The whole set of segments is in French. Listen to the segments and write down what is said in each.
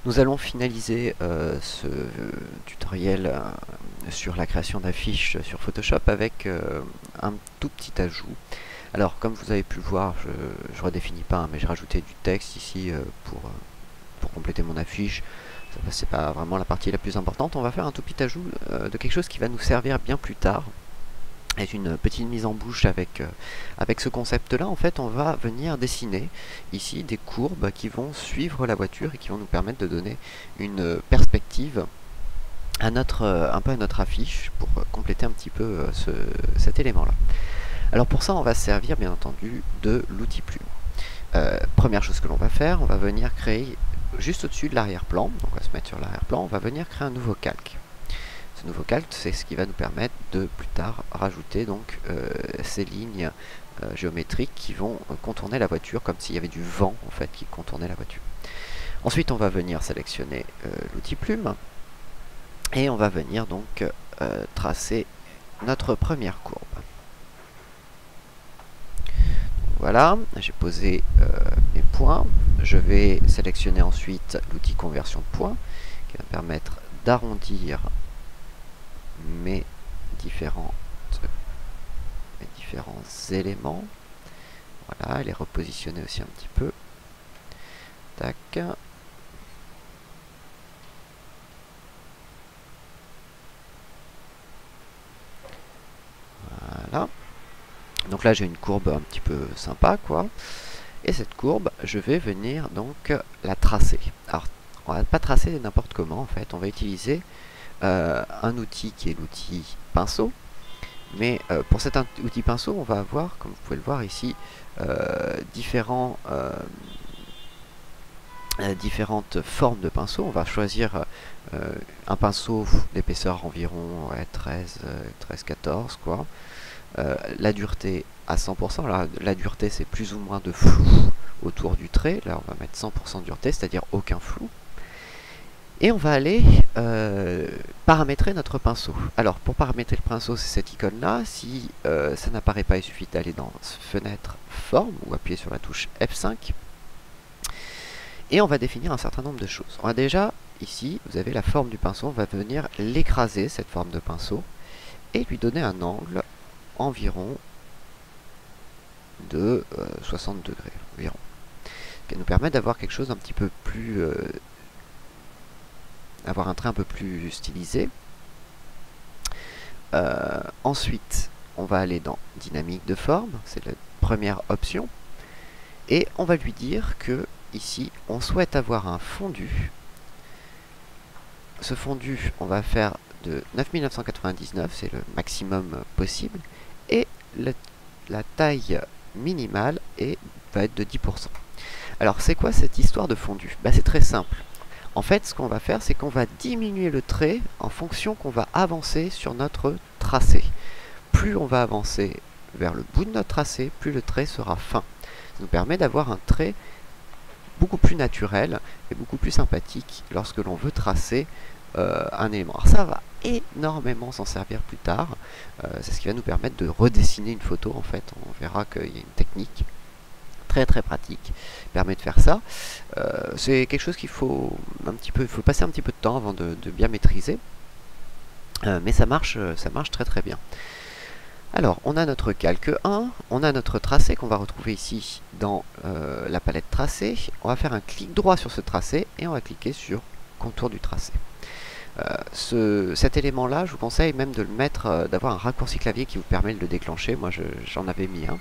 Nous allons finaliser ce tutoriel sur la création d'affiches sur Photoshop avec un tout petit ajout. Alors comme vous avez pu le voir, je redéfinis pas, hein, mais j'ai rajouté du texte ici pour compléter mon affiche. C'est pas vraiment la partie la plus importante. On va faire un tout petit ajout de quelque chose qui va nous servir bien plus tard. Et une petite mise en bouche avec ce concept-là. En fait, on va venir dessiner ici des courbes qui vont suivre la voiture et qui vont nous permettre de donner une perspective à un peu à notre affiche pour compléter un petit peu cet élément-là. Alors pour ça, on va se servir bien entendu de l'outil plume. Première chose que l'on va faire, on va venir créer juste au-dessus de l'arrière-plan, donc on va se mettre sur l'arrière-plan, on va venir créer un nouveau calque. Ce nouveau calque, c'est ce qui va nous permettre de plus tard rajouter donc ces lignes géométriques qui vont contourner la voiture, comme s'il y avait du vent en fait qui contournait la voiture. Ensuite, on va venir sélectionner l'outil plume et on va venir donc tracer notre première courbe. Voilà, j'ai posé mes points. Je vais sélectionner ensuite l'outil conversion de points qui va me permettre d'arrondir mes différents éléments. Voilà, les repositionner aussi un petit peu. Tac. Voilà. Donc là j'ai une courbe un petit peu sympa quoi. Et cette courbe, je vais venir donc la tracer. Alors, on va pas tracer n'importe comment en fait. On va utiliser un outil qui est l'outil pinceau. Mais pour cet outil pinceau, on va avoir, comme vous pouvez le voir ici, différentes formes de pinceaux. On va choisir un pinceau d'épaisseur environ 13-14 quoi. La dureté à 100%. Alors, la dureté c'est plus ou moins de flou autour du trait. Là on va mettre 100% de dureté, c'est-à-dire aucun flou. Et on va aller paramétrer notre pinceau. Alors pour paramétrer le pinceau, c'est cette icône là. Si ça n'apparaît pas, il suffit d'aller dans fenêtre forme ou appuyer sur la touche F5. Et on va définir un certain nombre de choses. On va déjà, ici, vous avez la forme du pinceau. On va venir l'écraser, cette forme de pinceau, et lui donner un angle environ de 60 degrés environ. Ce qui nous permet d'avoir quelque chose un petit peu plus... avoir un trait un peu plus stylisé. Ensuite, on va aller dans dynamique de forme, c'est la première option. Et on va lui dire que ici, on souhaite avoir un fondu. Ce fondu, on va faire de 9999, c'est le maximum possible. Et la taille minimale va être de 10%. Alors, c'est quoi cette histoire de fondu? C'est très simple. En fait, ce qu'on va faire, c'est qu'on va diminuer le trait en fonction qu'on va avancer sur notre tracé. Plus on va avancer vers le bout de notre tracé, plus le trait sera fin. Ça nous permet d'avoir un trait beaucoup plus naturel et beaucoup plus sympathique lorsque l'on veut tracer un élément. Alors ça va énormément s'en servir plus tard. C'est ce qui va nous permettre de redessiner une photo en fait. On verra qu'il y a une technique très pratique qui permet de faire ça. C'est quelque chose qu'il faut passer un petit peu de temps avant de bien maîtriser. Mais ça marche très bien. Alors, on a notre calque 1, on a notre tracé qu'on va retrouver ici dans la palette tracé. On va faire un clic droit sur ce tracé et on va cliquer sur contour du tracé. Cet élément-là, je vous conseille même de le mettre, d'avoir un raccourci clavier qui vous permet de le déclencher. Moi, j'en avais mis un.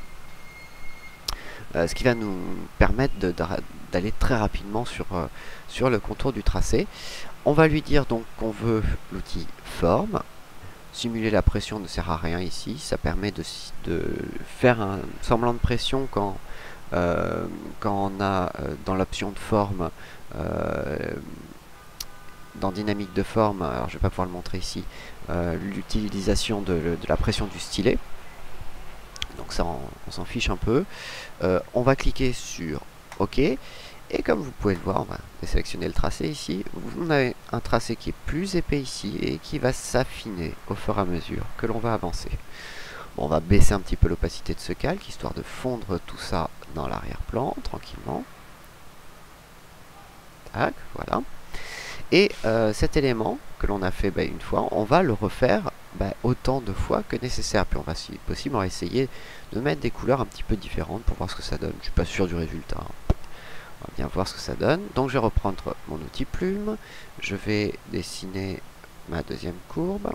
Ce qui va nous permettre d'aller très rapidement sur le contour du tracé. On va lui dire donc qu'on veut l'outil forme. Simuler la pression ne sert à rien ici, ça permet de faire un semblant de pression quand on a dans l'option de forme, dans dynamique de forme, alors je vais pas pouvoir le montrer ici, l'utilisation de la pression du stylet. Donc ça on s'en fiche un peu. On va cliquer sur OK. Et comme vous pouvez le voir, on va désélectionner le tracé ici. Vous avez un tracé qui est plus épais ici et qui va s'affiner au fur et à mesure que l'on va avancer. Bon, on va baisser un petit peu l'opacité de ce calque, histoire de fondre tout ça dans l'arrière-plan, tranquillement. Tac, voilà. Et cet élément que l'on a fait une fois, on va le refaire autant de fois que nécessaire. Puis on va, si possible, on va essayer de mettre des couleurs un petit peu différentes pour voir ce que ça donne. Je suis pas sûr du résultat. On va bien voir ce que ça donne. Donc je vais reprendre mon outil plume. Je vais dessiner ma deuxième courbe.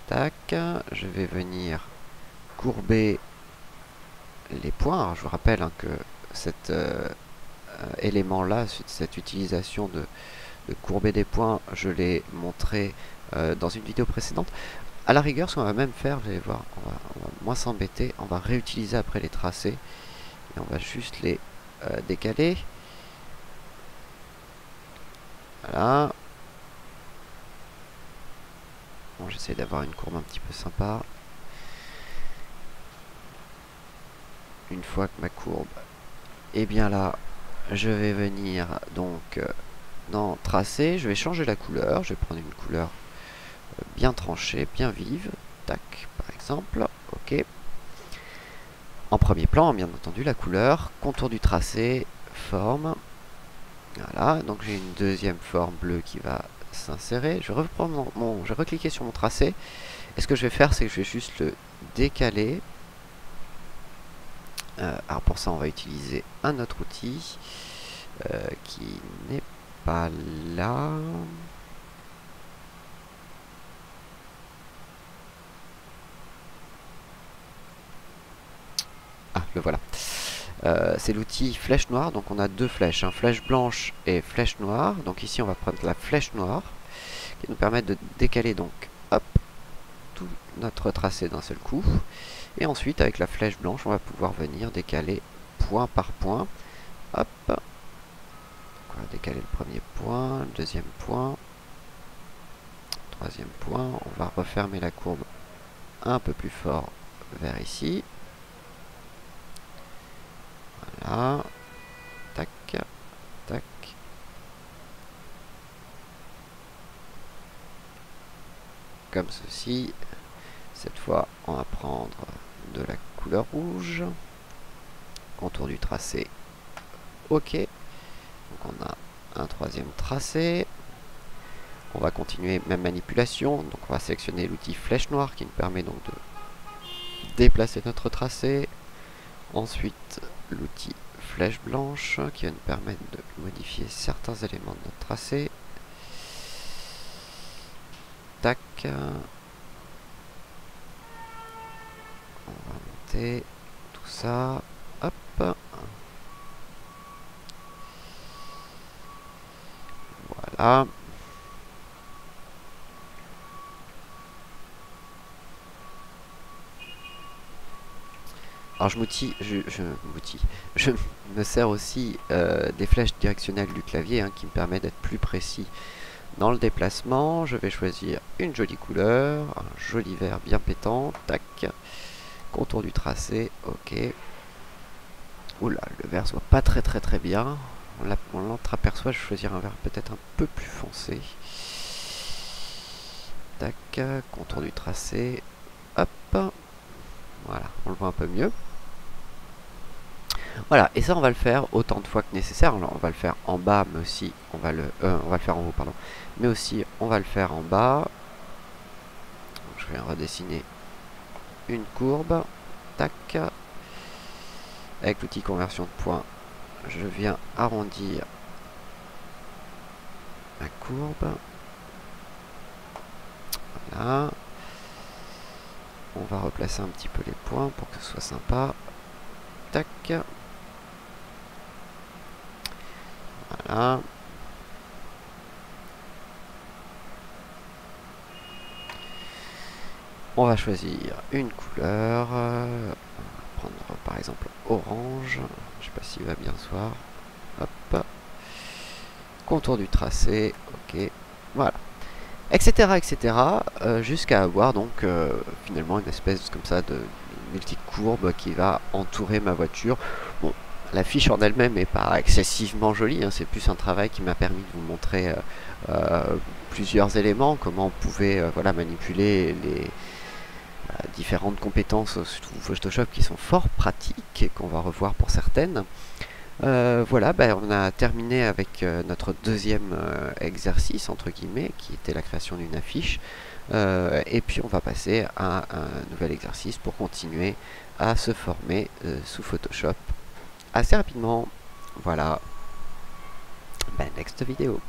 Tac. Je vais venir courber les points. Alors je vous rappelle que cet élément-là, cette utilisation de courber des points, je l'ai montré dans une vidéo précédente. À la rigueur, ce qu'on va même faire, vous allez voir, on va moins s'embêter, on va réutiliser après les tracés et on va juste les décaler. Voilà. Bon, j'essaie d'avoir une courbe un petit peu sympa. Une fois que ma courbe est bien là, je vais venir donc dans tracer, je vais changer la couleur, je vais prendre une couleur bien tranchée, bien vive, tac, par exemple, ok. En premier plan, bien entendu, la couleur, contour du tracé, forme, voilà, donc j'ai une deuxième forme bleue qui va s'insérer, je vais reprendre je vais recliquer sur mon tracé, et ce que je vais faire, c'est que je vais juste le décaler. Alors pour ça, on va utiliser un autre outil qui n'est pas là. Ah, le voilà. C'est l'outil flèche noire. Donc on a deux flèches, flèche blanche et flèche noire. Donc ici, on va prendre la flèche noire qui nous permet de décaler donc hop tout notre tracé d'un seul coup. Et ensuite, avec la flèche blanche, on va pouvoir venir décaler point par point. Hop. Donc on va décaler le premier point, le deuxième point, troisième point. On va refermer la courbe un peu plus fort vers ici. Voilà. Tac. Tac. Comme ceci. Cette fois, on va prendre de la couleur rouge. Contour du tracé. Ok. Donc on a un troisième tracé. On va continuer même manipulation. Donc on va sélectionner l'outil flèche noire qui nous permet donc de déplacer notre tracé. Ensuite l'outil flèche blanche qui va nous permettre de modifier certains éléments de notre tracé. Tac. On va monter tout ça. Hop. Voilà. Alors je me sers aussi des flèches directionnelles du clavier qui me permet d'être plus précis dans le déplacement. Je vais choisir une jolie couleur, un joli vert bien pétant, tac, contour du tracé, ok. Oula, le vert se voit pas très bien, on l'entreaperçoit, je vais choisir un vert peut-être un peu plus foncé. Tac, contour du tracé, hop, voilà, on le voit un peu mieux. Voilà, et ça on va le faire autant de fois que nécessaire. Alors, on va le faire en bas, mais aussi on va le faire en haut, pardon. Mais aussi on va le faire en bas. Donc, je vais redessiner une courbe. Tac. Avec l'outil conversion de points, je viens arrondir ma courbe. Voilà. On va replacer un petit peu les points pour que ce soit sympa. Tac. Voilà. On va choisir une couleur. On va prendre par exemple orange. Je sais pas s'il va bien se voir. Hop. Contour du tracé. Ok. Voilà. Etc. etc. Jusqu'à avoir donc finalement une espèce comme ça de multi-courbe qui va entourer ma voiture. Bon. La fiche en elle-même n'est pas excessivement jolie, c'est plus un travail qui m'a permis de vous montrer plusieurs éléments, comment on pouvait manipuler les différentes compétences sous Photoshop qui sont fort pratiques et qu'on va revoir pour certaines. Voilà, on a terminé avec notre deuxième exercice, entre guillemets, qui était la création d'une affiche. Et puis on va passer à un nouvel exercice pour continuer à se former sous Photoshop assez rapidement. Voilà, next vidéo.